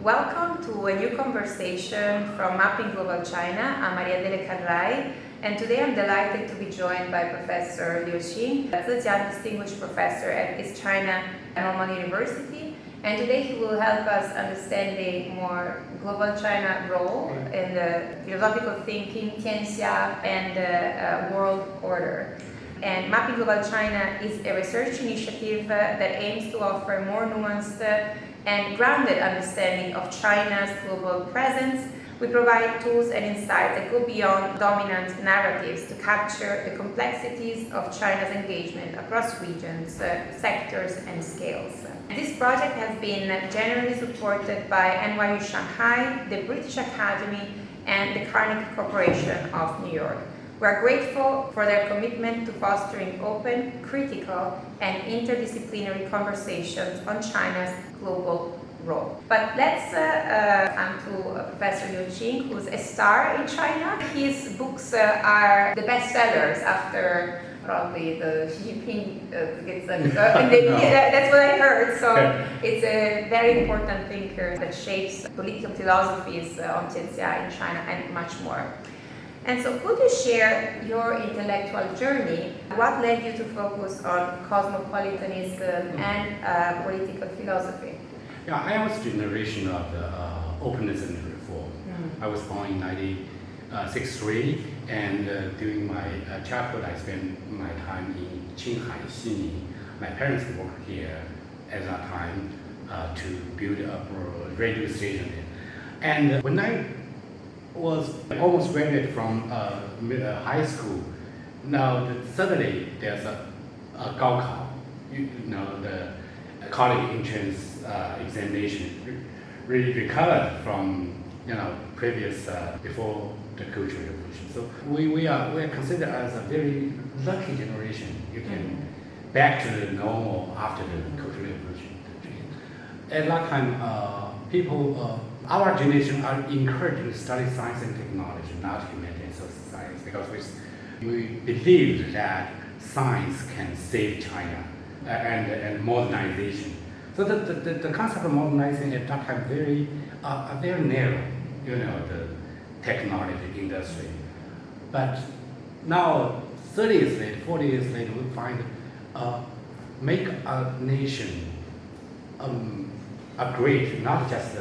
Welcome to a new conversation from Mapping Global China. I'm Maria Adele Carrai, and today I'm delighted to be joined by Professor Liu Qing, a Zhejiang Distinguished Professor at East China Normal University. And today he will help us understand the more global China role in the philosophical thinking, Tianxia, and the world order. And Mapping Global China is a research initiative that aims to offer more nuanced and grounded understanding of China's global presence. We provide tools and insights that go beyond dominant narratives to capture the complexities of China's engagement across regions, sectors, and scales. This project has been generally supported by NYU Shanghai, the British Academy, and the Carnegie Corporation of New York. We are grateful for their commitment to fostering open, critical, and interdisciplinary conversations on China's global role. But let's come to Professor Liu Qing, who's a star in China. His books are the bestsellers after probably the Xi Jinping that's what I heard. So it's a very important thinker that shapes political philosophies on Tianxia in China and much more. And so could you share your intellectual journey? What led you to focus on cosmopolitanism and political philosophy? Yeah, I was a generation of the openness and reform. I was born in 1963, and during my childhood I spent my time in Qinghai, Xining. My parents worked here at that time to build up a radio station there. And when I was almost graduated from high school, now suddenly there's a Gaokao, the college entrance examination really recovered from previous before the Cultural Revolution. So we are considered as a very lucky generation. You can back to the normal after the Cultural Revolution. At that time, people, our generation are encouraged to study science and technology, not humanity and social science, because we believe that science can save China and modernization. So the concept of modernizing at that time very narrow, the technology industry. But now, 30 years later, 40 years later, we find make a nation a great, not just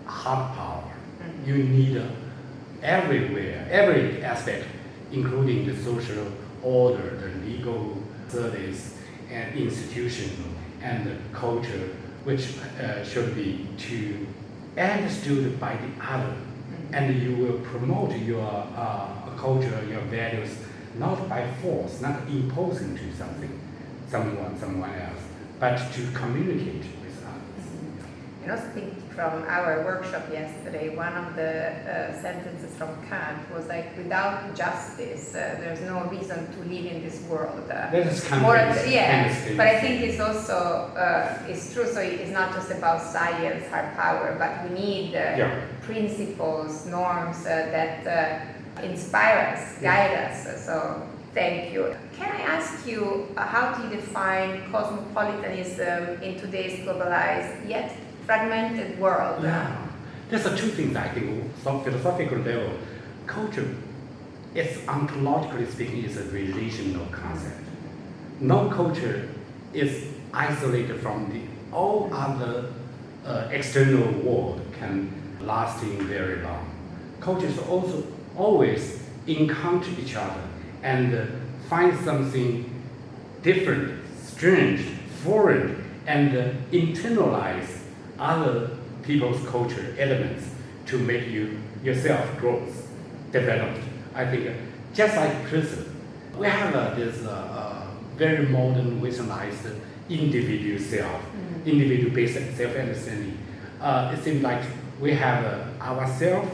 hard power. You need everywhere, every aspect, including the social order, the legal service, and institution, and the culture, which should be understood by the other. And you will promote your culture, your values, not by force, not imposing to someone else, but to communicate with others. I also think from our workshop yesterday, one of the sentences from Kant was like, without justice, there's no reason to live in this world. That is kind of but I think it's also, it's true, so it's not just about science, hard power, but we need principles, norms that inspire us, guide us. So thank you. Can I ask you, how do you define cosmopolitanism in today's globalized yet fragmented world? Yeah, there's two things I think. From philosophical level, culture, it's ontologically speaking, is a relational concept. No culture is isolated from the all other external world can lasting very long. Cultures also always encounter each other and find something different, strange, foreign, and internalize other people's culture elements to make yourself growth, developed. I think just like prison, we have this very modern, westernized individual self, individual-based self-understanding. It seems like we have ourself,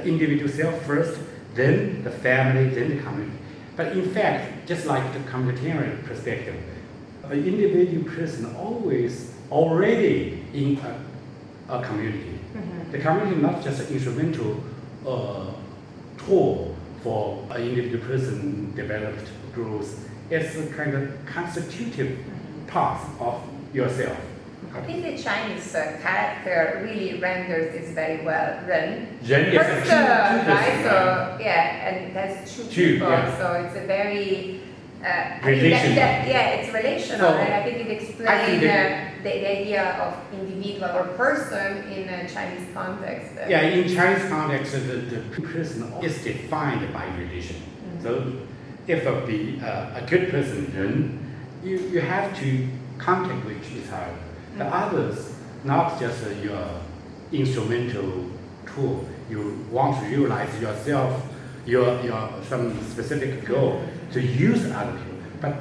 individual self first, then the family, then the community. But in fact, just like the communitarian perspective, an individual person already in a community. The community is not just an instrumental tool for an individual person developed growth. It's a kind of constitutive part of yourself. I think the Chinese character really renders this very well. Ren. Ren is a two right? So yeah, and that's two people. Yeah. So it's a very relational. It's relational, and I think it explains the idea of individual or person in a Chinese context. Yeah, in Chinese context, the person is defined by relation. So if a good person, then you have to contact with each other. The others, not just your instrumental tool. You want to realize yourself, your some specific goal to use other people. But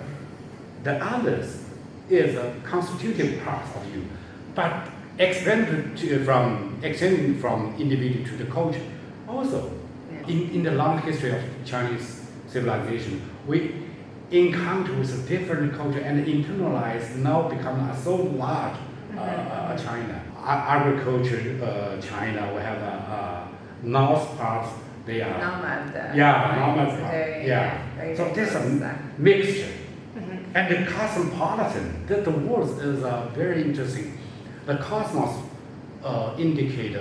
the others is a constitutive part of you. But extending from individual to the culture. Also, in the long history of Chinese civilization, we encounter with different culture and internalize now become so large China. Agriculture, China, we have a north part, they are nomad part. So there's a mixture. And the cosmopolitan, the word is very interesting. The cosmos indicate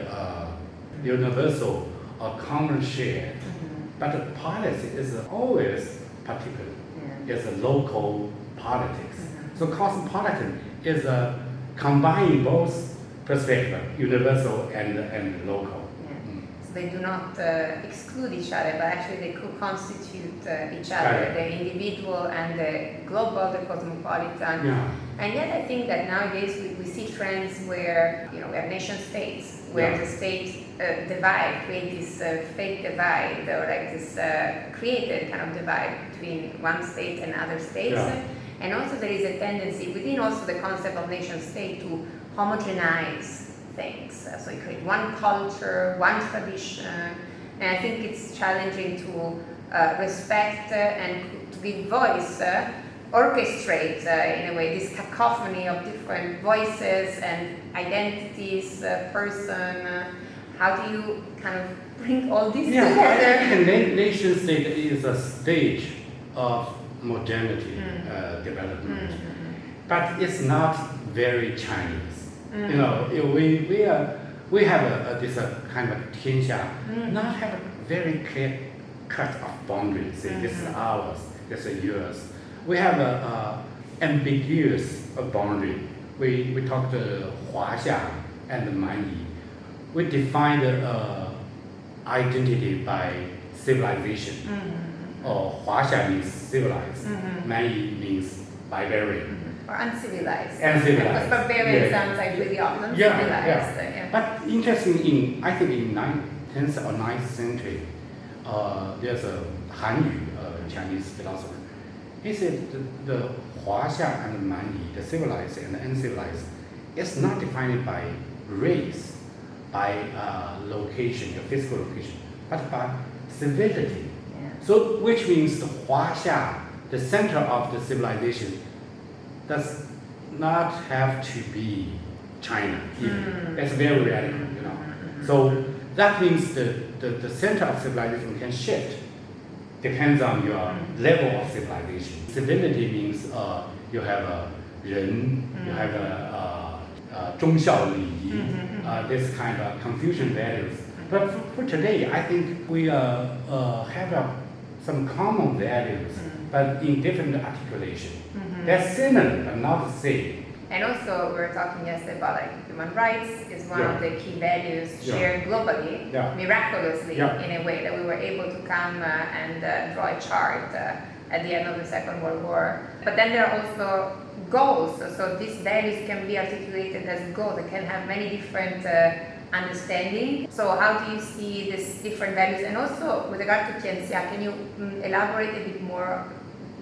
universal or common share, but the policy is always particular. It's a local politics. So cosmopolitan is combining both perspective, universal and local. So they do not exclude each other, but actually they could constitute each other, the individual and the global, the cosmopolitan. And yet I think that nowadays we see trends where we have nation states, where the states create this fake divide, or like this created kind of divide between one state and other states. And also there is a tendency within also the concept of nation state to homogenize things. So you create one culture, one tradition, and I think it's challenging to respect and to give voice, orchestrate in a way this cacophony of different voices and identities, person. How do you kind of bring all this together? I think a nation state is a stage of modernity development, but it's not very Chinese. We have this kind of Tianxia, not have a very clear cut of boundaries. Say this is ours, this is yours. We have a ambiguous boundary. We talk to Huaxia and Manyi. We define the identity by civilization. Or Huaxia means civilized, Manyi means barbarian. Or uncivilized. Uncivilized. Because barbarian sounds like really uncivilized. But interesting, I think in 10th or 9th century, there's a Han Yu, Chinese philosopher. He said the Huaxia and Manyi, the civilized and the uncivilized, is not defined by race, by location, the physical location, but by civility. So, which means the Huaxia, the center of the civilization, does not have to be China. It's very radical, So that means the center of civilization can shift, depends on your level of civilization. Civility means you have a 人, you have a 忠孝礼仪, this kind of Confucian values. But for today, I think we have some common values, but in different articulation. They're similar, but not the same. And also, we were talking yesterday about human rights is one of the key values shared globally, miraculously in a way that we were able to come and draw a chart at the end of the Second World War. But then there are also goals. So these values can be articulated as goals. They can have many different understanding. So how do you see these different values? And also with regard to Tianxia, can you elaborate a bit more?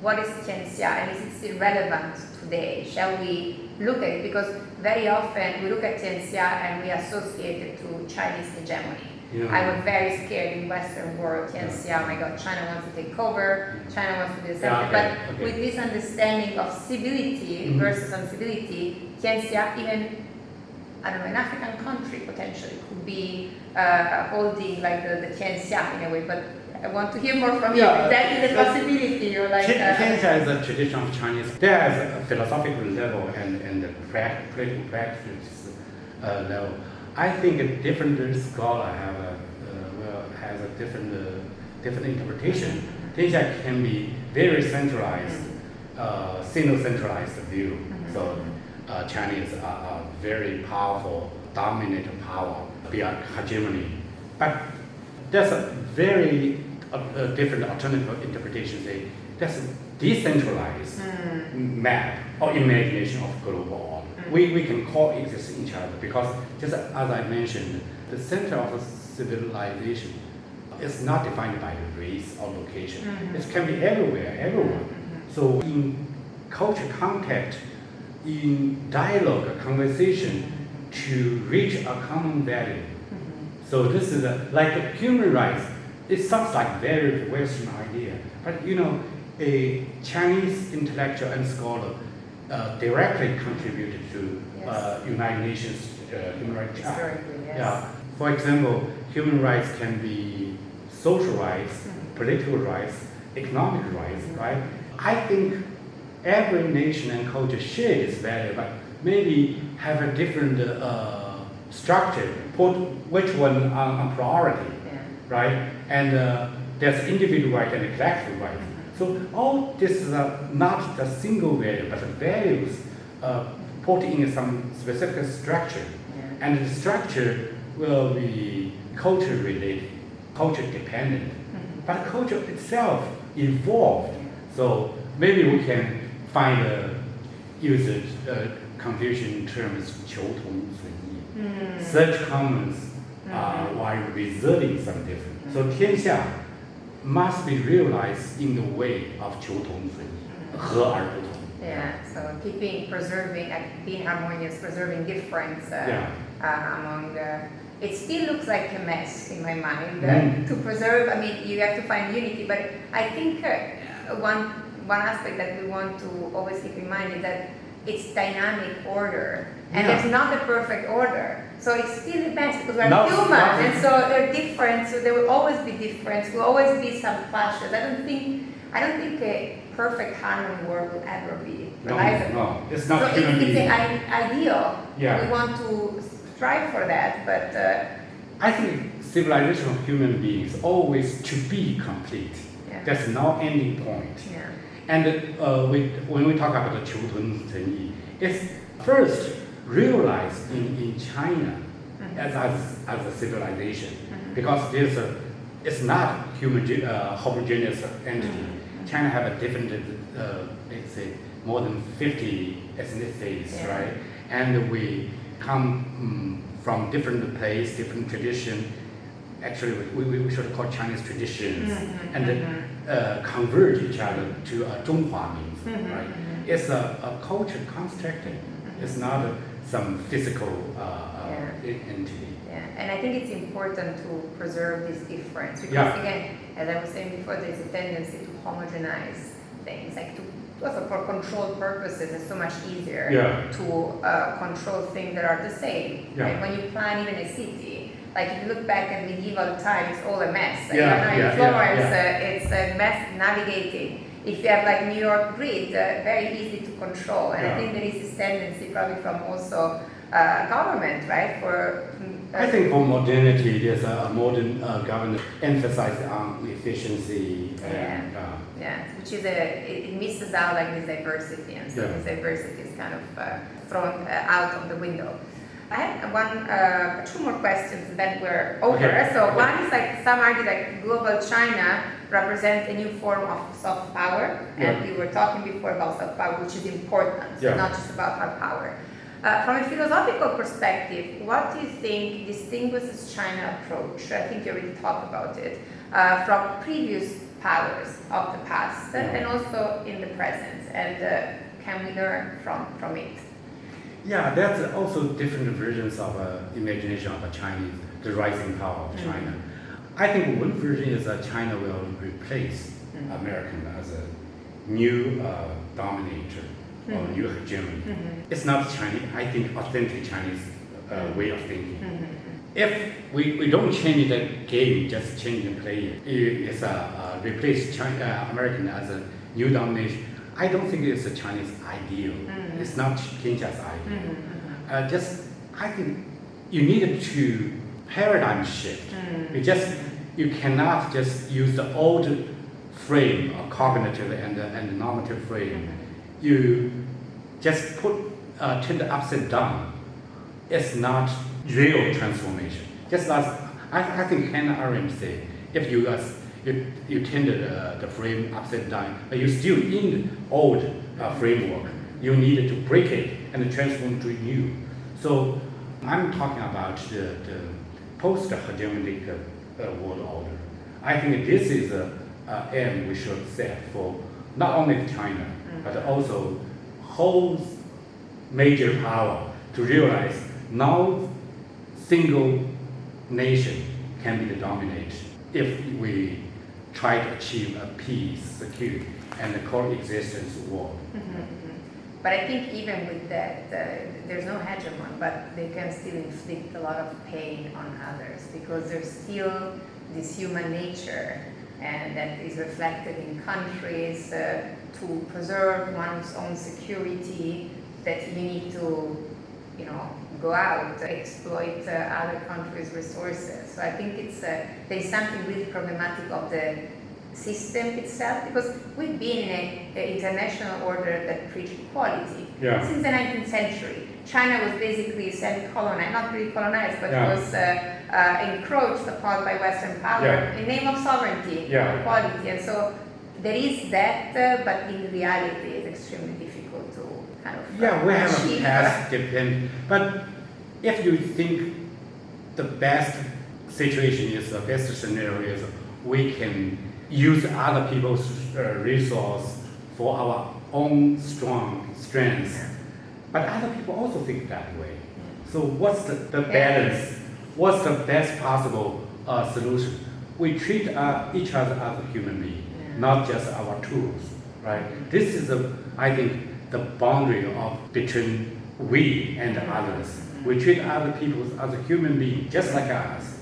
What is Tianxia and is it still relevant today? Shall we look at it? Because very often we look at Tianxia and we associate it to Chinese hegemony. I was very scared in Western world, Tianxia, oh my God, China wants to take over, China wants to be the center. But with this understanding of civility versus uncivility, Tianxia, even an African country potentially could be holding like the Tianxia in a way, but I want to hear more from you. If that is a possibility, or like. Tianxia is a tradition of Chinese. There is a philosophical level and the political practice level. I think different scholar has a different interpretation. Tianxia can be very centralized, single-centralized view. So Chinese are very powerful, dominant power beyond hegemony. But there's a very different alternative interpretation. Say that's a decentralized map or imagination of global order. We can coexist each other because just as I mentioned, the center of civilization is not defined by the race or location. It can be everywhere, everyone. So in culture contact, in dialogue, conversation, to reach a common value. So this is like human rights. It sounds like very Western idea, but a Chinese intellectual and scholar directly contributed to United Nations human rights charter. Yes. Yeah. For example, human rights can be social rights, political rights, economic rights, right? I think every nation and culture share this value, but maybe have a different structure, put which one on priority, right? And there's individual right and collective right. So all this is not the single value, but the values put in some specific structure. And the structure will be culture related, culture dependent. But culture itself evolved. So maybe we can use Confucian terms 求同存异. Such comments while reserving some difference. So Tianxia must be realized in the way of 求同存异, 和而不同. Yeah, so preserving, being harmonious, preserving difference among. It still looks like a mess in my mind to preserve. I mean, you have to find unity, but I think one aspect that we want to always keep in mind is that it's dynamic order, and there's not a perfect order. So it's still a mess because we're humans, and so they're different. So there will always be difference. There will always be some clashes. I don't think a perfect harmony world will ever be realizable. No, it's not so human being. It's an ideal. Yeah. We want to strive for that, but I think civilization of human beings always to be complete. There's no ending point. And when we talk about the 求同存异, it's first realized in China as a civilization, because it's not homogeneous entity. China have a different, let's say, more than 50 ethnicities, right? And we come from different place, different tradition. Actually, we should call Chinese traditions, and converge each other to a 中华民族, right? It's a culture construct. It's not some physical entity. Yeah, and I think it's important to preserve this difference because again, as I was saying before, there's a tendency to homogenize things, like also for control purposes. It's so much easier to control things that are the same. Like when you plan even a city, like if you look back at medieval times, it's all a mess. Like in Florence, it's a mess navigating. If you have like New York grid, very easy to control. And I think there is this tendency probably from also government, right? I think for modernity, there's a modern government emphasized on efficiency and which is it misses out like this diversity, and so this diversity is kind of thrown out of the window. I have two more questions, and then we're over. Okay. So one is like some argue that global China represents a new form of soft power, and we were talking before about soft power, which is important. So not just about hard power. From a philosophical perspective, what do you think distinguishes China approach? I think you already talked about it from previous powers of the past and also in the present, and can we learn from it? Yeah, that's also different versions of imagination of Chinese, the rising power of China. I think one version is that China will replace American as a new dominator or new hegemony. It's not Chinese, I think, authentic Chinese way of thinking. if we don't change the game, just change the player, it's replace China, American as a new domination. I don't think it's a Chinese ideal. It's not Tianxia's ideal. I think you need to paradigm shift. You cannot just use the old frame, or cognitive and normative frame. You just turn the upside down. It's not real transformation. Just as I think Hannah Arendt said, if you turn the frame upside down, but you're still in the old framework, you need to break it and transform to new. So I'm talking about the post-hegemonic world order. I think this is the aim we should set for not only China, but also whole major power to realize no single nation can be the dominant if we try to achieve a peace, security, and a coexistence world. But I think even with that, there's no hegemon, but they can still inflict a lot of pain on others because there's still this human nature, and that is reflected in countries to preserve one's own security, that you need to, go out, exploit other countries' resources. So I think there's something really problematic of the system itself, because we've been in an international order that preached equality since the 19th century. China was basically semi-colonized, not really colonized, but was encroached upon by Western power in the name of sovereignty, equality. And so there is that, but in reality it's extremely difficult to kind of we have a past depend. But if you think the best situation is the best scenario is we can use other people's resource for our own strengths. But other people also think that way. So what's the balance? What's the best possible solution? We treat each other as a human being, not just our tools, right? This is, I think, the boundary between we and others. We treat other people as a human being, just like us.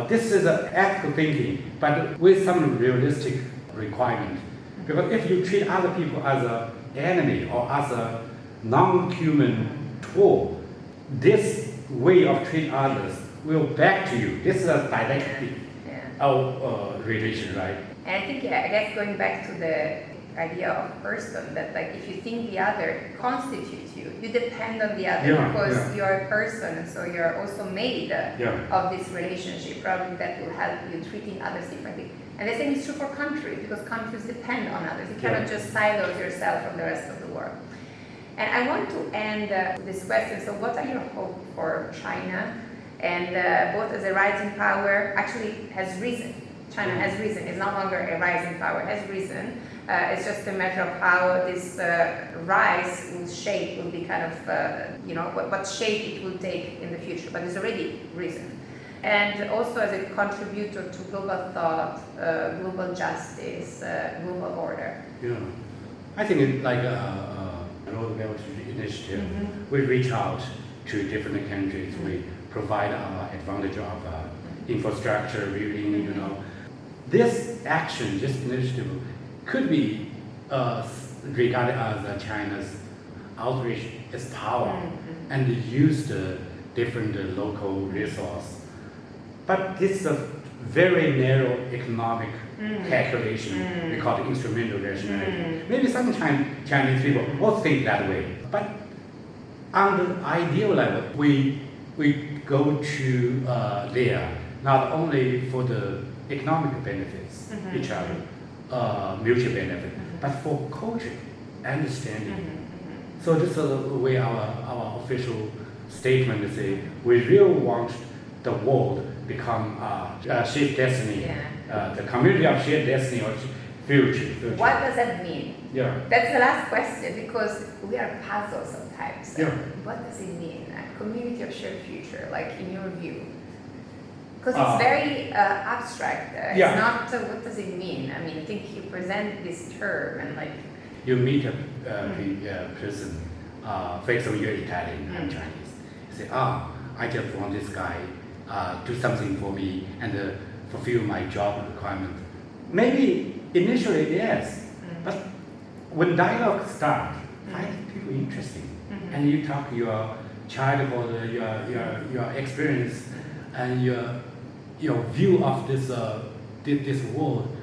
This is an ethical thinking, but with some realistic requirement. Because if you treat other people as an enemy or as a non-human tool, this way of treating others will back to you. This is a dialectic of relation, right? And I think, I guess going back to the idea of person, that like if you think the other constitutes you, you depend on the other because you're a person, and so you're also made of this relationship. Probably that will help you treating others differently. And the same is true for countries, because countries depend on others. You cannot just silo yourself from the rest of the world. And I want to end with this question. So what are your hopes for China? And both as a rising power, actually has risen. China has risen. It's no longer a rising power, it has risen. It's just a matter of how this rise will be kind of, what shape it will take in the future. But it's already risen. And also as a contributor to global thought, global justice, global order. Yeah, I think it's like Road Belt Initiative. We reach out to different countries. We provide our advantage of infrastructure, building, This action, this initiative, could be regarded as China's outreach its power and use the different local resource. But this is a very narrow economic calculation. We call it instrumental rationality. Maybe some Chinese people also think that way. But on the ideal level, we go to there not only for the economic benefits, each other, mutual benefit, but for culture, understanding. So this is the way our official statement say we really want the world become shared destiny, the community of shared destiny or future. What does that mean? Yeah. That's the last question, because we are puzzled sometimes. Yeah. What does it mean? A community of shared future, like in your view? Because it's very abstract. It's not what does it mean? I mean, I think you present this term and like... You meet a person, for example, you're Italian, I'm Chinese. You say, I just want this guy do something for me and fulfill my job requirement. Maybe initially yes, but when dialogue starts, find people interesting, and you talk your childhood, your experience, and your view of this world.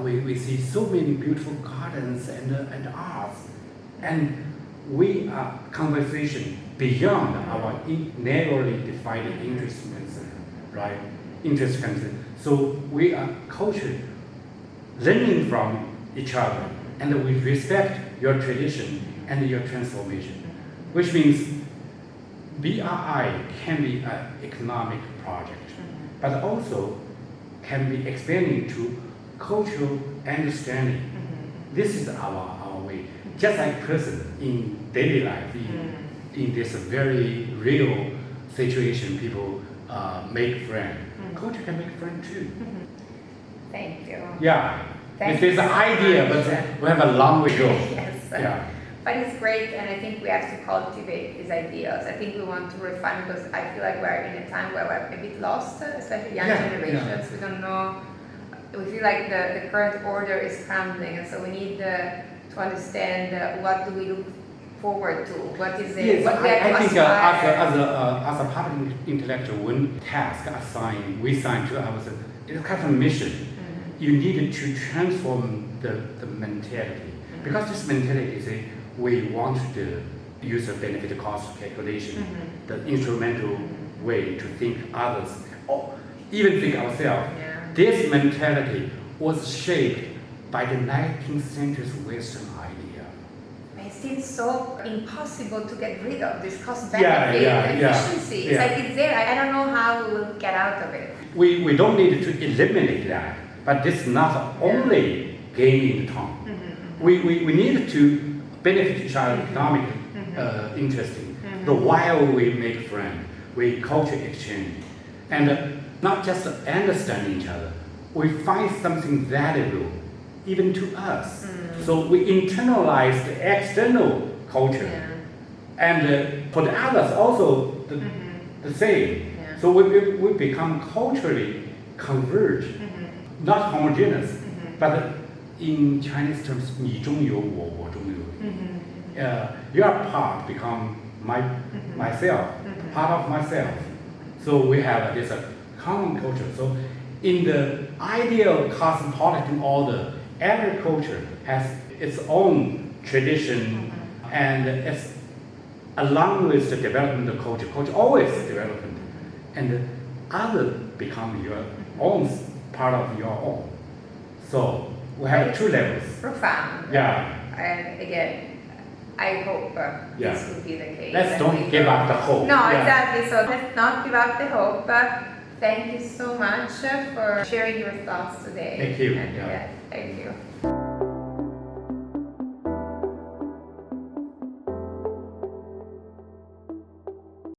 We see so many beautiful gardens and arts, and we are conversation beyond our narrowly defined interest concern, right? Interest concern. So we are culture learning from each other, and we respect your tradition and your transformation, which means BRI can be an economic project, but also can be expanding to cultural understanding. This is our way. Just like person in daily life, in this very real situation, people make friends. Culture can make friends too. Thank you. Yeah, Thank it's you an so idea, much. but we have a long way to go. Yes. Yeah. But it's great, and I think we have to cultivate these ideas. I think we want to refine, because I feel like we're in a time where we're a bit lost, especially young generations. We don't know. We feel like the current order is crumbling, and so we need to understand what do we look forward to. What is it? Yes, what we have to I think aspire. as a public intellectual, one task we assign to ourselves, it's kind of a mission. You need to transform the mentality, because this mentality is we want the user benefit cost calculation, the instrumental way to think others, or even think ourselves. Yeah. This mentality was shaped by the 19th century's Western idea. It seems so impossible to get rid of this cost benefit efficiency. It's like it's there. I don't know how we will get out of it. We don't need to eliminate that, but this is not only gain in the town. We need to benefit each other economically, interesting. The while we make friends, we culture exchange, and not just understand each other, we find something valuable even to us. So we internalize the external culture, and for the others also the same. So we become culturally converged, not homogeneous, but in Chinese terms, 你中有我，我中有你。Your part become myself, part of myself. So we have this common culture. So in the ideal cosmopolitan order, every culture has its own tradition, and it's along with the development of culture always development, and other become your own part of your own. So we have two levels. Profound. Yeah. And again, I hope this will be the case. Let's don't give up the hope. No, exactly. So let's not give up the hope. Thank you so much for sharing your thoughts today. Thank you. And, thank you.